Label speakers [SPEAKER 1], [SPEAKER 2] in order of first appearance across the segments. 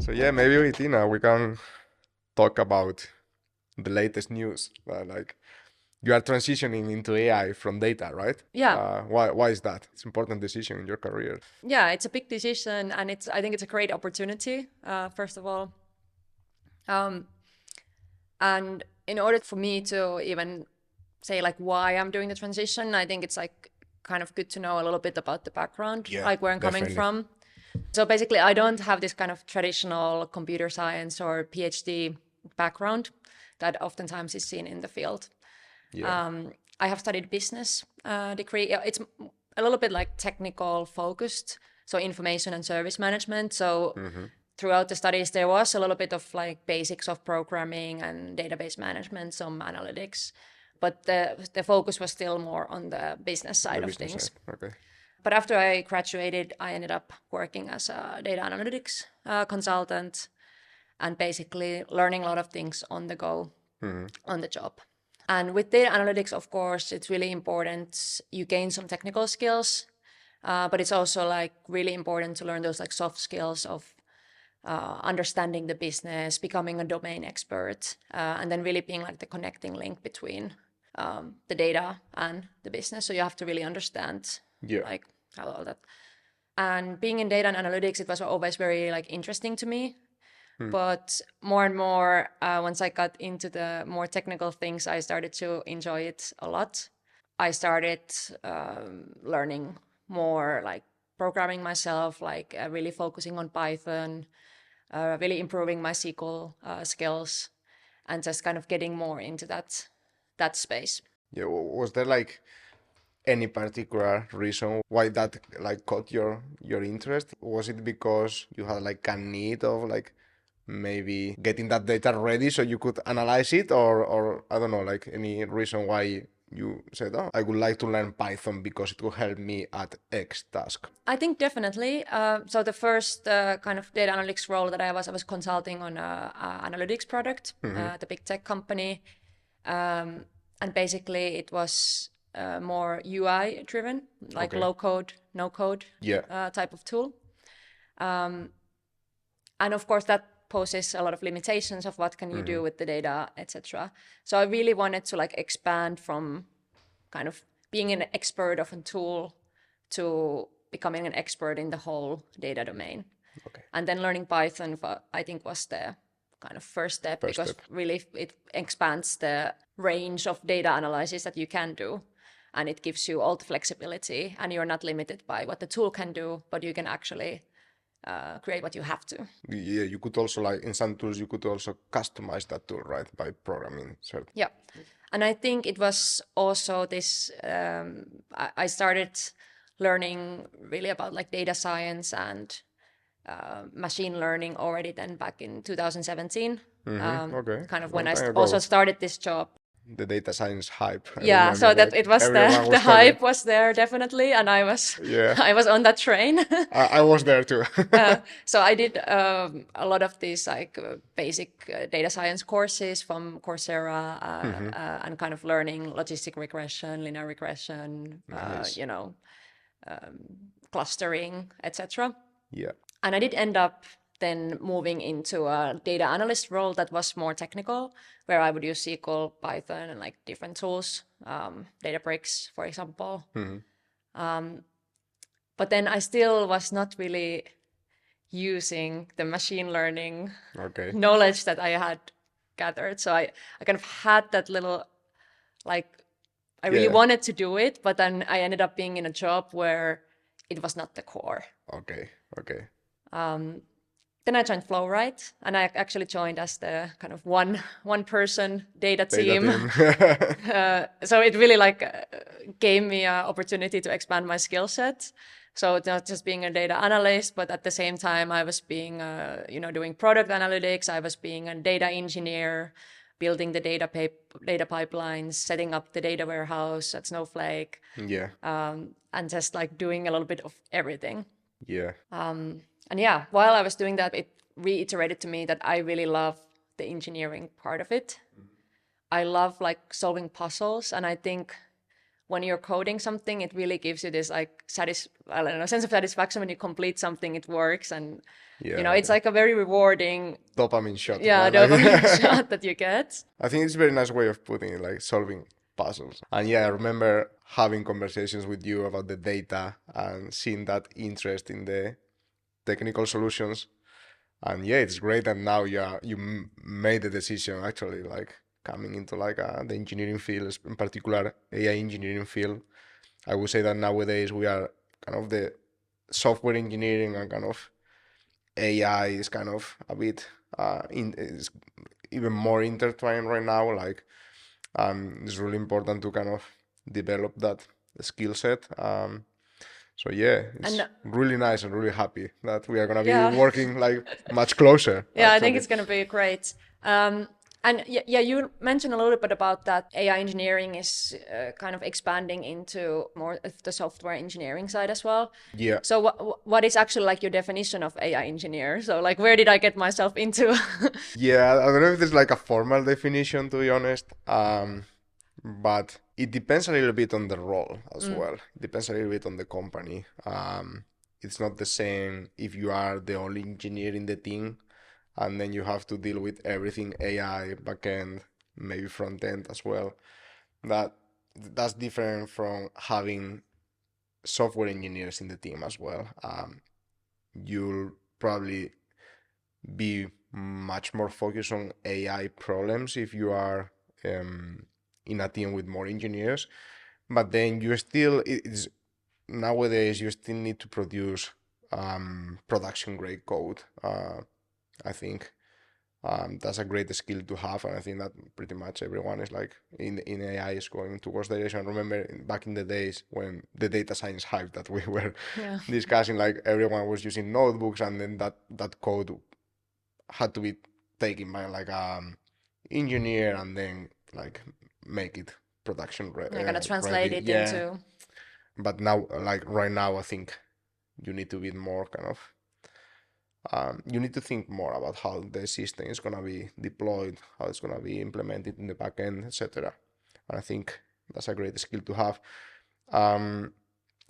[SPEAKER 1] So yeah, maybe with Tiina we can talk about the latest news. Like you are transitioning into AI from data, right?
[SPEAKER 2] Yeah.
[SPEAKER 1] Why is that? It's an important decision in your career.
[SPEAKER 2] Yeah, it's a big decision, and I think it's a great opportunity, first of all. And in order for me to even say like why I'm doing the transition, I think it's like kind of good to know a little bit about the background,
[SPEAKER 1] Yeah,
[SPEAKER 2] like where I'm coming
[SPEAKER 1] definitely.
[SPEAKER 2] from. So basically, I don't have this kind of traditional computer science or PhD background that oftentimes is seen in the field.
[SPEAKER 1] Yeah.
[SPEAKER 2] I have studied business degree. It's a little bit like technical focused, so information and service management. So throughout the studies, there was a little bit of like basics of programming and database management, some analytics, but the focus was still more on the business side
[SPEAKER 1] The
[SPEAKER 2] of
[SPEAKER 1] business
[SPEAKER 2] things.
[SPEAKER 1] side. Okay.
[SPEAKER 2] But after I graduated, I ended up working as a data analytics consultant and basically learning a lot of things on the go, on the job. And with data analytics, of course, it's really important you gain some technical skills, but it's also like really important to learn those like soft skills of understanding the business, becoming a domain expert, and then really being like the connecting link between the data and the business. So you have to really understand like how all that. And being in data and analytics, it was always very like interesting to me. But more and more, once I got into the more technical things, I started to enjoy it a lot. I started learning more like programming myself, like really focusing on Python, really improving my SQL skills, and just kind of getting more into that space.
[SPEAKER 1] Yeah. Was there like any particular reason why that like caught your interest? Was it because you had like a need of like maybe getting that data ready so you could analyze it, or I don't know, like any reason why you said, oh, I would like to learn Python because it will help me at X task?
[SPEAKER 2] I think definitely. So the first kind of data analytics role that I was consulting on a analytics product, at a big tech company, and basically it was more UI driven, like
[SPEAKER 1] Okay.
[SPEAKER 2] low code, no code
[SPEAKER 1] Yeah.
[SPEAKER 2] type of tool. And of course that poses a lot of limitations of what can you do with the data, etc. So I really wanted to like expand from kind of being an expert of a tool to becoming an expert in the whole data domain.
[SPEAKER 1] Okay.
[SPEAKER 2] And then learning Python, I think, was the kind of first step
[SPEAKER 1] First
[SPEAKER 2] because
[SPEAKER 1] step.
[SPEAKER 2] really it expands the range of data analysis that you can do. And it gives you all the flexibility, and you're not limited by what the tool can do, but you can actually create what you have to.
[SPEAKER 1] Yeah, you could also like in some tools you could also customize that tool, right, by programming certain.
[SPEAKER 2] Yeah. And I think it was also this, I started learning really about like data science and machine learning already then back in 2017,
[SPEAKER 1] Okay,
[SPEAKER 2] kind of when
[SPEAKER 1] long
[SPEAKER 2] I
[SPEAKER 1] time
[SPEAKER 2] also
[SPEAKER 1] ago.
[SPEAKER 2] started this job.
[SPEAKER 1] The data science hype, I
[SPEAKER 2] Yeah,
[SPEAKER 1] remember
[SPEAKER 2] so that
[SPEAKER 1] that
[SPEAKER 2] it was
[SPEAKER 1] everyone
[SPEAKER 2] the
[SPEAKER 1] was telling.
[SPEAKER 2] hype was there definitely, and I was
[SPEAKER 1] Yeah,
[SPEAKER 2] I was on that train.
[SPEAKER 1] I was there too.
[SPEAKER 2] So I did a lot of these like basic data science courses from Coursera, and kind of learning logistic regression, linear regression,
[SPEAKER 1] Nice.
[SPEAKER 2] clustering, etc.
[SPEAKER 1] Yeah.
[SPEAKER 2] And I did end up then moving into a data analyst role that was more technical, where I would use SQL, Python, and like different tools, Databricks, for example. But then I still was not really using the machine learning
[SPEAKER 1] Okay.
[SPEAKER 2] knowledge that I had gathered. So I kind of had that little, like, I really
[SPEAKER 1] Yeah.
[SPEAKER 2] wanted to do it, but then I ended up being in a job where it was not the core.
[SPEAKER 1] Okay. Okay.
[SPEAKER 2] Then I joined Flowrite, and I actually joined as the kind of one person data
[SPEAKER 1] Data
[SPEAKER 2] team.
[SPEAKER 1] team.
[SPEAKER 2] So it really like gave me an opportunity to expand my skill set. So not just being a data analyst, but at the same time I was being, doing product analytics. I was being a data engineer, building the data pipelines, setting up the data warehouse at Snowflake,
[SPEAKER 1] Yeah.
[SPEAKER 2] and just like doing a little bit of everything.
[SPEAKER 1] Yeah.
[SPEAKER 2] And yeah, while I was doing that, it reiterated to me that I really love the engineering part of it. I love like solving puzzles, and I think when you're coding something, it really gives you this like I don't know, sense of satisfaction when you complete something, it works, and it's like a very rewarding
[SPEAKER 1] dopamine shot,
[SPEAKER 2] yeah,
[SPEAKER 1] right? Like,
[SPEAKER 2] dopamine shot that you get.
[SPEAKER 1] I think it's a very nice way of putting it, like solving puzzles. And yeah, I remember having conversations with you about the data and seeing that interest in the technical solutions. And yeah, it's great that now made the decision actually, like coming into like the engineering field, in particular AI engineering field. I would say that nowadays we are kind of the software engineering and kind of AI is kind of a bit is even more intertwined right now. Like, it's really important to kind of develop that skill set. So yeah, it's
[SPEAKER 2] And
[SPEAKER 1] really nice and really happy that we are gonna be
[SPEAKER 2] yeah.
[SPEAKER 1] working like much closer.
[SPEAKER 2] Yeah, I think
[SPEAKER 1] Actually,
[SPEAKER 2] it's going to be great. And yeah, you mentioned a little bit about that AI engineering is kind of expanding into more of the software engineering side as well.
[SPEAKER 1] yeah,
[SPEAKER 2] So what is actually like your definition of AI engineer? So like where did I get myself into?
[SPEAKER 1] yeah. I don't know if there's like a formal definition, to be honest. But it depends a little bit on the role as well. It depends a little bit on the company. It's not the same if you are the only engineer in the team and then you have to deal with everything AI, backend, maybe front end as well. That that's different from having software engineers in the team as well. You'll probably be much more focused on AI problems if you are in a team with more engineers. But then you still, it's nowadays you still need to produce production grade code. I think that's a great skill to have, and I think that pretty much everyone is like in AI is going towards that direction. I remember back in the days when the data science hype that we were
[SPEAKER 2] Yeah.
[SPEAKER 1] discussing, like everyone was using notebooks, and then that code had to be taken by like engineer and then like make it production
[SPEAKER 2] I'm gonna translate
[SPEAKER 1] ready.
[SPEAKER 2] it
[SPEAKER 1] Yeah,
[SPEAKER 2] into
[SPEAKER 1] but now like right now I think you need to be more kind of you need to think more about how the system is gonna be deployed, how it's gonna be implemented in the backend, etc. And I think that's a great skill to have. Um,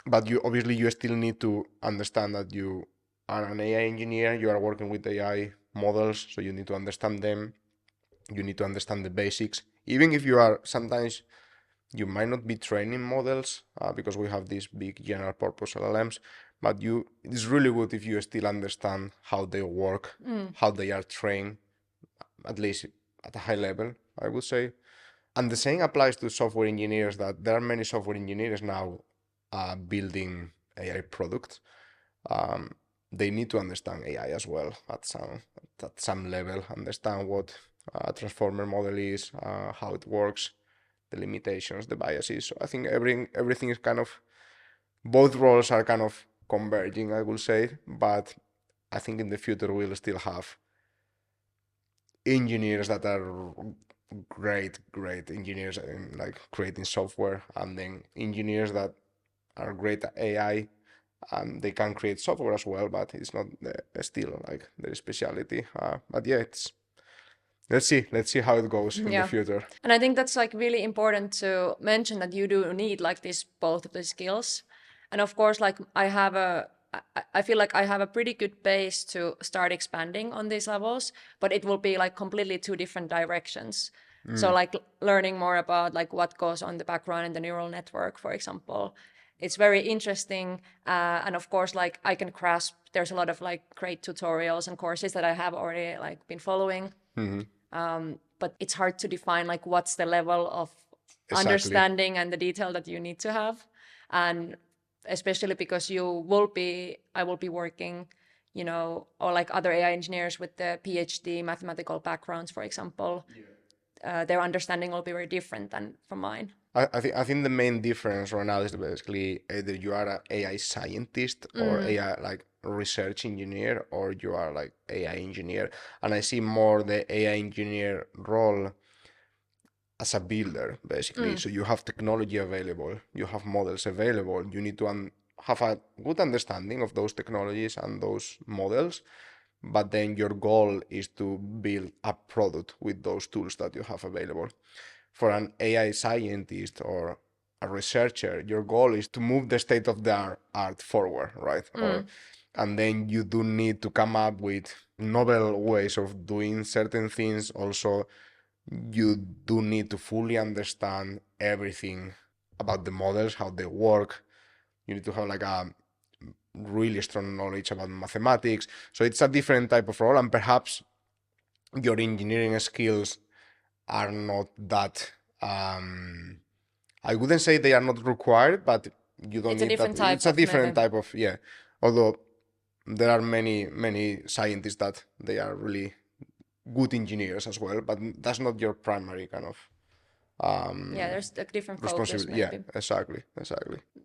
[SPEAKER 1] but you obviously you still need to understand that you are an AI engineer. You are working with AI models, so you need to understand them. You need to understand the basics. Even if you are sometimes you might not be training models because we have these big general purpose LLMs, but it's really good if you still understand how they work, how they are trained, at least at a high level, I would say. And the same applies to software engineers, that there are many software engineers now building AI products. They need to understand AI as well at some level, understand what a transformer model is, how it works, the limitations, the biases. So I think everything is kind of, both roles are kind of converging, I will say, but I think in the future we'll still have engineers that are great engineers in like creating software, and then engineers that are great at AI and they can create software as well, but it's not still like their specialty. But yeah, it's let's see how it goes in the
[SPEAKER 2] yeah.
[SPEAKER 1] future.
[SPEAKER 2] And I think that's like really important to mention that you do need like this both of the skills. And of course, like I feel like I have a pretty good base to start expanding on these levels, but it will be like completely two different directions. So like learning more about like what goes on the background in the neural network, for example, it's very interesting. And of course, like I can grasp, there's a lot of like great tutorials and courses that I have already like been following. But it's hard to define like what's the level of
[SPEAKER 1] Exactly.
[SPEAKER 2] understanding and the detail that you need to have. And especially because I will be working, or like other AI engineers with the PhD mathematical backgrounds, for example, their understanding will be very different than from mine.
[SPEAKER 1] I think the main difference right now is basically either you are an AI scientist or AI like research engineer, or you are like AI engineer. And I see more the AI engineer role as a builder, basically. So you have technology available, you have models available. You need to have a good understanding of those technologies and those models, but then your goal is to build a product with those tools that you have available. For an AI scientist or a researcher, your goal is to move the state of the art forward, right? And then you do need to come up with novel ways of doing certain things. Also, you do need to fully understand everything about the models, how they work. You need to have like a really strong knowledge about mathematics. So it's a different type of role, and perhaps your engineering skills are not that I wouldn't say they are not required, but you don't
[SPEAKER 2] It's a
[SPEAKER 1] need that.
[SPEAKER 2] different type
[SPEAKER 1] It's a
[SPEAKER 2] of
[SPEAKER 1] different
[SPEAKER 2] maybe.
[SPEAKER 1] type of, yeah. Although there are many scientists that they are really good engineers as well, but that's not your primary kind of
[SPEAKER 2] Yeah, there's a different focus
[SPEAKER 1] responsibility. Yeah,
[SPEAKER 2] maybe.
[SPEAKER 1] exactly.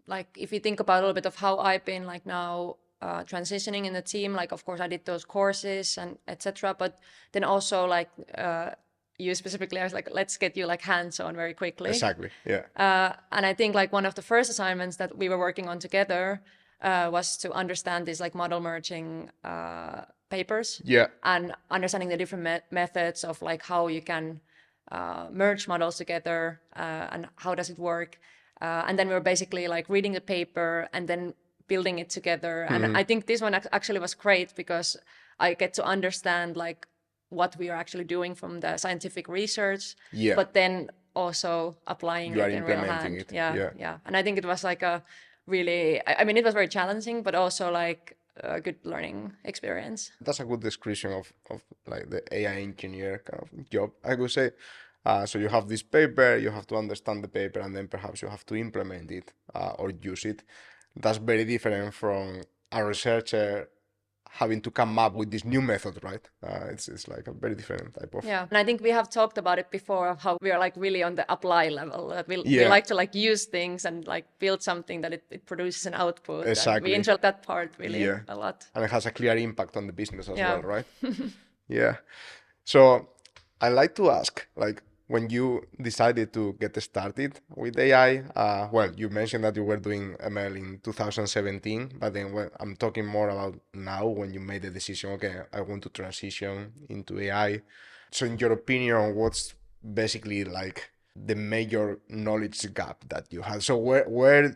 [SPEAKER 2] Like if you think about a little bit of how I've been like now transitioning in the team, like of course I did those courses and etc. But then also like you specifically, I was like, let's get you like hands-on very quickly.
[SPEAKER 1] Exactly. Yeah.
[SPEAKER 2] And I think like one of the first assignments that we were working on together was to understand these like model merging papers.
[SPEAKER 1] Yeah.
[SPEAKER 2] And understanding the different methods of like how you can merge models together and how does it work. And then we were basically like reading the paper and then building it together. And I think this one actually was great because I get to understand like what we are actually doing from the scientific research,
[SPEAKER 1] Yeah.
[SPEAKER 2] but then also applying
[SPEAKER 1] You are
[SPEAKER 2] it in real
[SPEAKER 1] implementing
[SPEAKER 2] hand.
[SPEAKER 1] it.
[SPEAKER 2] Yeah. And I think it was like a really, I mean, it was very challenging, but also like a good learning experience.
[SPEAKER 1] That's a good description of like the AI engineer kind of job, I would say. So you have this paper, you have to understand the paper, and then perhaps you have to implement it or use it. That's very different from a researcher having to come up with this new method, right? It's like a very different type of.
[SPEAKER 2] Yeah, and I think we have talked about it before of how we are like really on the apply level. That we
[SPEAKER 1] Yeah.
[SPEAKER 2] like to like use things and like build something that it produces an output. And
[SPEAKER 1] Exactly.
[SPEAKER 2] we enjoy that part really
[SPEAKER 1] Yeah.
[SPEAKER 2] a lot.
[SPEAKER 1] And it has a clear impact on the business as
[SPEAKER 2] Yeah.
[SPEAKER 1] well, right? Yeah. So I like to ask, like, when you decided to get started with AI, well, you mentioned that you were doing ML in 2017, but then when I'm talking more about now when you made the decision, okay, I want to transition into AI. So in your opinion, what's basically like the major knowledge gap that you had? So where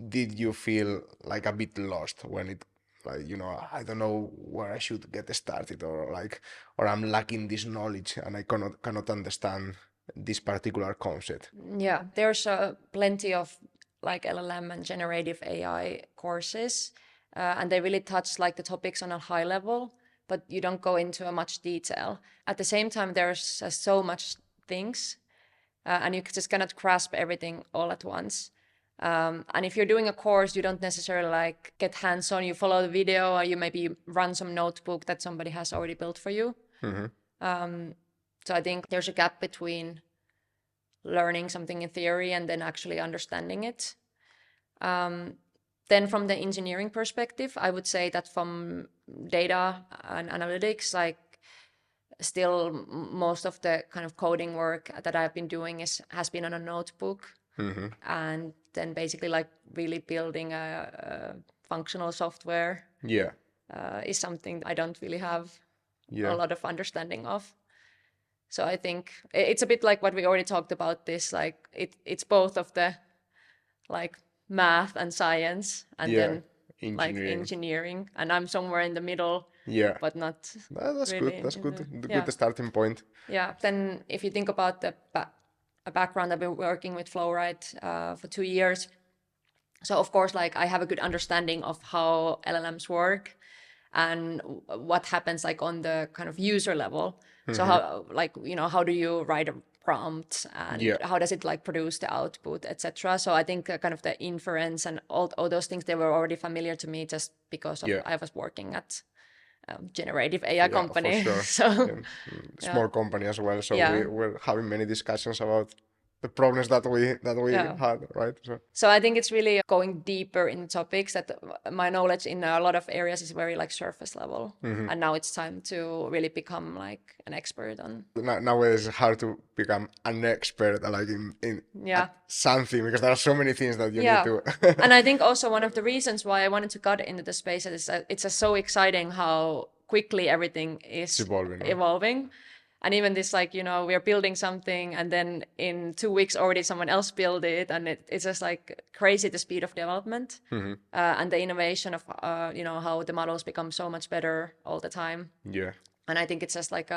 [SPEAKER 1] did you feel like a bit lost when it like, you know, I don't know where I should get started, or like, or I'm lacking this knowledge and I cannot understand this particular concept?
[SPEAKER 2] Yeah, there's plenty of like LLM and generative AI courses, and they really touch like the topics on a high level, but you don't go into a much detail. At the same time, there's so much things, and you just cannot grasp everything all at once. And if you're doing a course, you don't necessarily like get hands-on. You follow the video, or you maybe run some notebook that somebody has already built for you. So I think there's a gap between learning something in theory and then actually understanding it. Then from the engineering perspective, I would say that from data and analytics, like still most of the kind of coding work that I've been doing has been on a notebook. And then basically like really building a functional software
[SPEAKER 1] Yeah.
[SPEAKER 2] is something I don't really have
[SPEAKER 1] Yeah.
[SPEAKER 2] a lot of understanding of. So I think it's a bit like what we already talked about this, like it's both of the like math and science and
[SPEAKER 1] Yeah.
[SPEAKER 2] then like
[SPEAKER 1] Engineering.
[SPEAKER 2] engineering, and I'm somewhere in the middle,
[SPEAKER 1] Yeah.
[SPEAKER 2] but not
[SPEAKER 1] That's
[SPEAKER 2] really
[SPEAKER 1] good. That's
[SPEAKER 2] in
[SPEAKER 1] good.
[SPEAKER 2] the-
[SPEAKER 1] Good starting point.
[SPEAKER 2] Yeah. Then if you think about the a background, I've been working with Flowrite for 2 years. So of course, like I have a good understanding of how LLMs work and what happens like on the kind of user level. So how like, you know, how do you write a prompt and
[SPEAKER 1] Yeah.
[SPEAKER 2] how does it like produce the output, etc. So I think kind of the inference and all those things, they were already familiar to me just because of
[SPEAKER 1] Yeah.
[SPEAKER 2] I was working at generative AI
[SPEAKER 1] Yeah,
[SPEAKER 2] company.
[SPEAKER 1] for sure.
[SPEAKER 2] So
[SPEAKER 1] Yeah. Small company as well. So
[SPEAKER 2] Yeah.
[SPEAKER 1] we're having many discussions about the problems that we
[SPEAKER 2] Yeah.
[SPEAKER 1] had, right?
[SPEAKER 2] So I think it's really going deeper in topics that my knowledge in a lot of areas is very like surface level. And now it's time to really become like an expert on.
[SPEAKER 1] Nowadays it's hard to become an expert like in
[SPEAKER 2] Yeah.
[SPEAKER 1] something, because there are so many things that you
[SPEAKER 2] Yeah.
[SPEAKER 1] need to.
[SPEAKER 2] And I think also one of the reasons why I wanted to get into the space is that it's so exciting how quickly everything is
[SPEAKER 1] evolving, right?
[SPEAKER 2] evolving. And even this, like, we're building something and then in 2 weeks already someone else built it. And it's just like crazy, the speed of development and the innovation of, how the models become so much better all the time.
[SPEAKER 1] Yeah.
[SPEAKER 2] And I think it's just like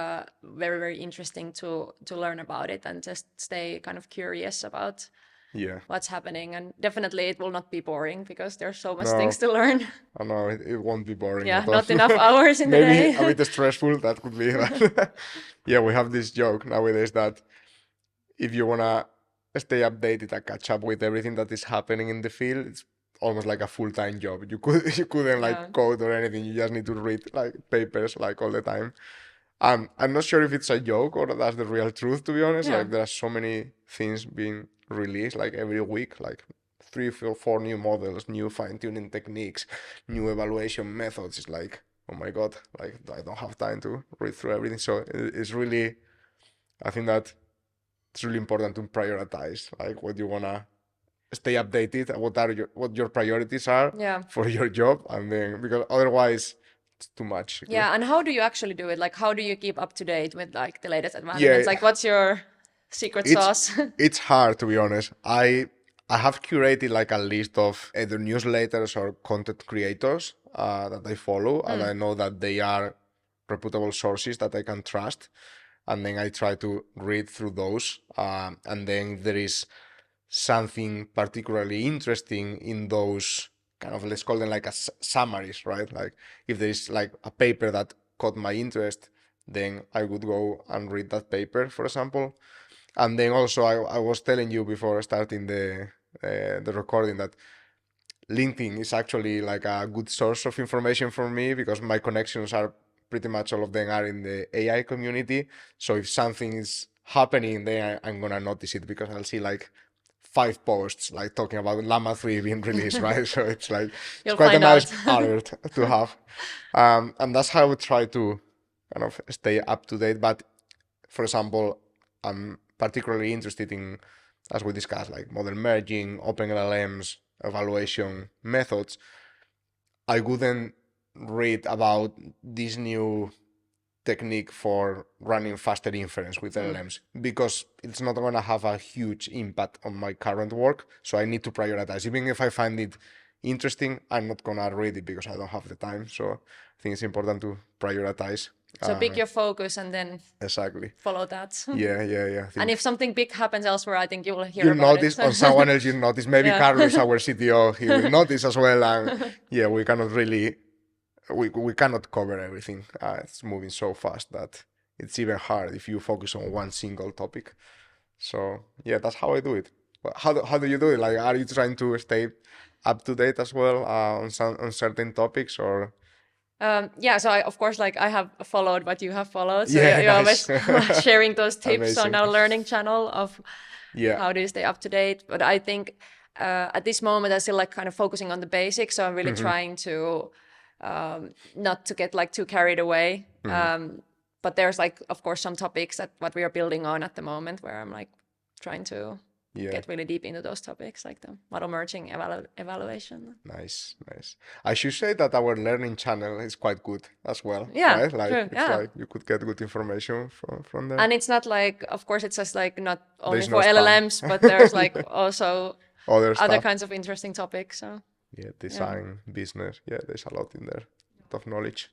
[SPEAKER 2] very, very interesting to learn about it and just stay kind of curious about what's happening. And definitely it will not be boring because there's so much things to learn.
[SPEAKER 1] I know it won't be boring
[SPEAKER 2] Yeah,
[SPEAKER 1] at all.
[SPEAKER 2] not enough hours in the
[SPEAKER 1] Maybe
[SPEAKER 2] day.
[SPEAKER 1] a bit stressful, that could be. But yeah, we have this joke nowadays that if you wanna stay updated and catch up with everything that is happening in the field, it's almost like a full-time job. You couldn't like code or anything. You just need to read like papers like all the time. I'm not sure if it's a joke or that's the real truth, to be honest. Like there are so many things being released like every week, like 3 or 4 new models, new fine-tuning techniques, new evaluation methods. It's like, oh my God, like I don't have time to read through everything. So it's really, I think that it's really important to prioritize like what you wanna stay updated and what your priorities are for your job, and then because otherwise it's too much.
[SPEAKER 2] Yeah, and how do you actually do it? Like, how do you keep up to date with like the latest advancements?
[SPEAKER 1] Yeah,
[SPEAKER 2] Like, what's your secret sauce?
[SPEAKER 1] it's hard, to be honest. I have curated like a list of either newsletters or content creators that I follow, and I know that they are reputable sources that I can trust. And then I try to read through those. And then there is something particularly interesting in those kind of, let's call them like a summaries, right? Like if there is like a paper that caught my interest, then I would go and read that paper, for example. And then also I was telling you before starting the recording that LinkedIn is actually like a good source of information for me because my connections are pretty much all of them are in the AI community. So if something is happening, then I'm gonna notice it because I'll see like 5 posts like talking about Llama 3 being released, right? So it's like it's quite a nice alert to have. And that's how I would try to kind of stay up to date. But for example, I'm particularly interested in, as we discussed, like model merging, open LLMs, evaluation methods. I wouldn't read about this new technique for running faster inference with LLMs because it's not going to have a huge impact on my current work. So I need to prioritize. Even if I find it interesting, I'm not going to read it because I don't have the time. So I think it's important to prioritize.
[SPEAKER 2] So pick your focus and then follow that.
[SPEAKER 1] Yeah.
[SPEAKER 2] And if something big happens elsewhere, I think you will hear
[SPEAKER 1] You'll
[SPEAKER 2] about
[SPEAKER 1] notice
[SPEAKER 2] it.
[SPEAKER 1] on someone else, you'll notice. Maybe Carlos, our CTO, he will notice as well. And yeah, we cannot really, we cannot cover everything. It's moving so fast that it's even hard if you focus on one single topic. So yeah, that's how I do it. But how do you do it? Like, are you trying to stay up to date as well on certain topics or?
[SPEAKER 2] Yeah, so of course, like I have followed what you have followed. So
[SPEAKER 1] Yeah,
[SPEAKER 2] you're
[SPEAKER 1] nice.
[SPEAKER 2] always sharing those tips on
[SPEAKER 1] Amazing.
[SPEAKER 2] our learning channel of how do you stay up to date. But I think at this moment, I still like kind of focusing on the basics. So I'm really trying to not to get like too carried away. But there's like, of course, some topics that what we are building on at the moment where I'm like trying to get really deep into those topics, like the model merging evaluation.
[SPEAKER 1] Nice. I should say that our learning channel is quite good as well,
[SPEAKER 2] Yeah,
[SPEAKER 1] right? Like
[SPEAKER 2] true.
[SPEAKER 1] it's like you could get good information from there.
[SPEAKER 2] And it's not like, of course, it's just like not only
[SPEAKER 1] There's
[SPEAKER 2] for
[SPEAKER 1] no spam.
[SPEAKER 2] LLMs, but there's like also
[SPEAKER 1] other
[SPEAKER 2] other kinds of interesting topics. So
[SPEAKER 1] yeah, design, business. Yeah, there's a lot in there, a lot of knowledge.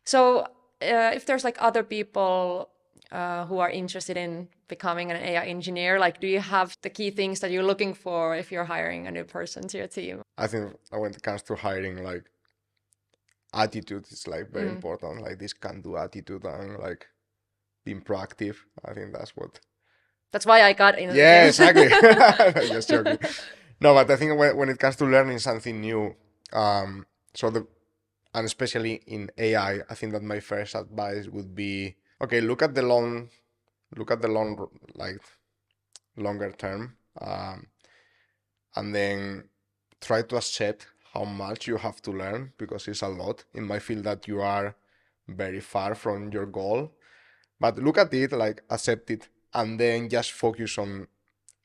[SPEAKER 2] So if there's like other people who are interested in becoming an AI engineer, like do you have the key things that you're looking for if you're hiring a new person to your team?
[SPEAKER 1] I think when it comes to hiring, like attitude is like very important. Like this can-do attitude and like being proactive. I think
[SPEAKER 2] that's why I got in.
[SPEAKER 1] Yeah, exactly. Just joking. No, but I think when it comes to learning something new, and especially in AI, I think that my first advice would be, okay, look at the like longer term, and then try to accept how much you have to learn because it's a lot. It might feel that you are very far from your goal, but look at it, like accept it, and then just focus on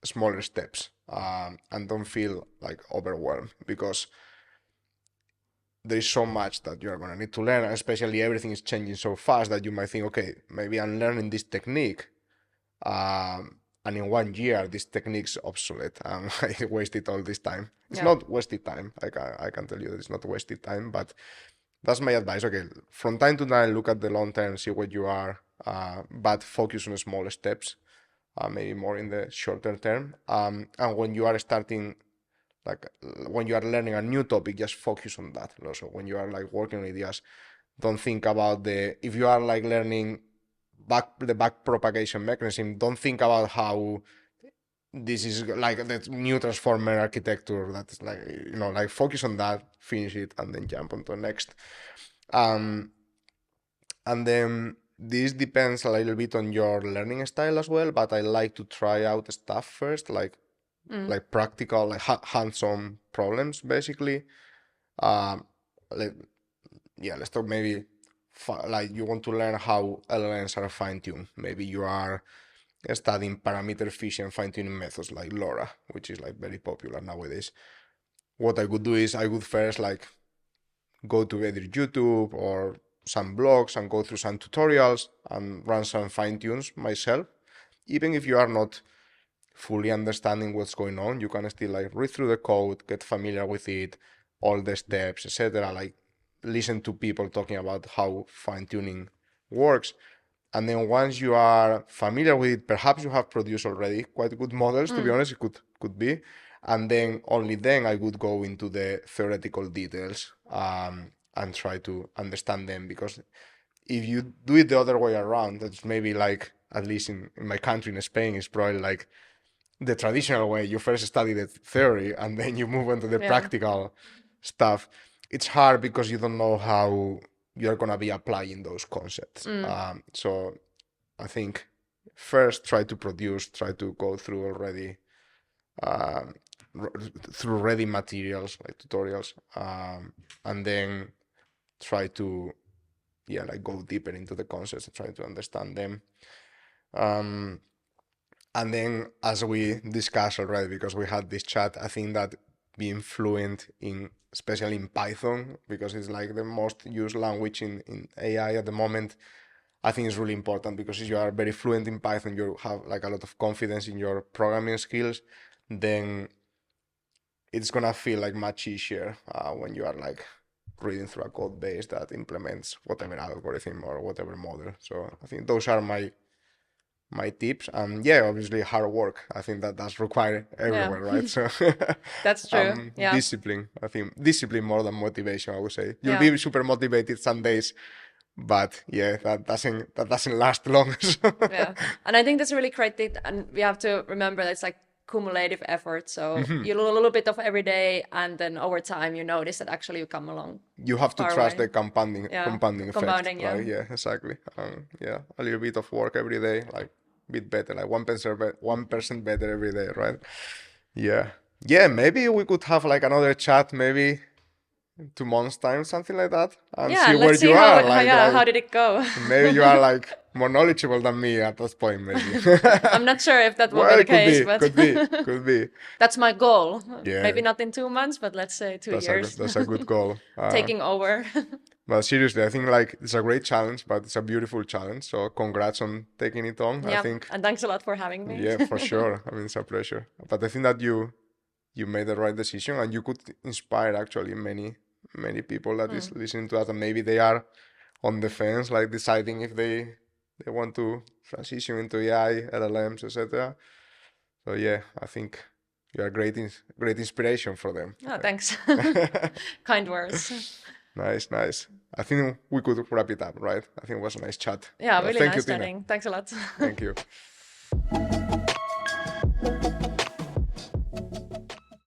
[SPEAKER 1] smaller steps, and don't feel like overwhelmed because there is so much that you're going to need to learn, and especially everything is changing so fast that you might think, okay, maybe I'm learning this technique, and in 1 year this technique's obsolete, and I wasted all this time. It's not wasted time. I can tell you that it's not wasted time, but that's my advice. Okay, from time to time, look at the long term, see what you are, but focus on small steps, maybe more in the shorter term. And when you are starting, like when you are learning a new topic, just focus on that. Also, when you are like working on ideas, don't think about if you are like learning the back propagation mechanism, don't think about how this is like the new transformer architecture. That's like, like focus on that, finish it, and then jump on to the next. And then this depends a little bit on your learning style as well, but I like to try out stuff first, like practical, like hands-on problems, basically. Let's talk maybe like you want to learn how LLMs are fine-tuned. Maybe you are studying parameter efficient fine-tuning methods like LoRa, which is like very popular nowadays. What I would do is I would first like go to either YouTube or some blogs and go through some tutorials and run some fine-tunes myself. Even if you are not fully understanding what's going on, you can still like read through the code, get familiar with it, all the steps, etc. Like listen to people talking about how fine-tuning works. And then once you are familiar with it, perhaps you have produced already quite good models, to be honest, it could be. And then only then I would go into the theoretical details and try to understand them. Because if you do it the other way around, that's maybe like, at least in my country, in Spain, is probably like the traditional way. You first study the theory and then you move on to the practical stuff. It's hard because you don't know how you're going to be applying those concepts. So I think first try to go through already through ready materials like tutorials, and then try to like go deeper into the concepts and try to understand them. And then, as we discussed already, because we had this chat, I think that being fluent especially in Python, because it's like the most used language in AI at the moment, I think is really important, because if you are very fluent in Python, you have like a lot of confidence in your programming skills, then it's gonna feel like much easier when you are like reading through a code base that implements whatever algorithm or whatever model. So I think those are my tips. And obviously hard work. I think that's required everywhere, right? So
[SPEAKER 2] that's true.
[SPEAKER 1] Discipline. I think discipline more than motivation, I would say. You'll be super motivated some days, but that doesn't last long.
[SPEAKER 2] And I think that's a really great thing, and we have to remember that it's like cumulative effort. So you do a little bit of every day, and then over time you notice that actually you come along.
[SPEAKER 1] You have to trust the compounding effect. Yeah, exactly. A little bit of work every day, like a bit better, like 1% better every day, right? Yeah. Maybe we could have like another chat, maybe 2 months time, something like that, and see where you are.
[SPEAKER 2] How did it go?
[SPEAKER 1] Maybe you are like more knowledgeable than me at that point, maybe.
[SPEAKER 2] I'm not sure if that will be the case, but
[SPEAKER 1] could be.
[SPEAKER 2] That's my goal. Maybe not in 2 months, but let's say 2 years.
[SPEAKER 1] That's a good goal.
[SPEAKER 2] Taking over.
[SPEAKER 1] But seriously, I think like it's a great challenge, but it's a beautiful challenge. So congrats on taking it on. I think.
[SPEAKER 2] And thanks a lot for having me.
[SPEAKER 1] Yeah, for sure. I mean, it's a pleasure. But I think that you made the right decision, and you could inspire actually many people that is listening to that, and maybe they are on the fence, like deciding if they want to transition into AI, LLMs, etc. So I think you are great inspiration for them.
[SPEAKER 2] Oh, thanks. Kind words.
[SPEAKER 1] Nice. I think we could wrap it up, right? I think it was a nice chat.
[SPEAKER 2] Yeah, really nice chatting. Thanks a lot.
[SPEAKER 1] Thank you.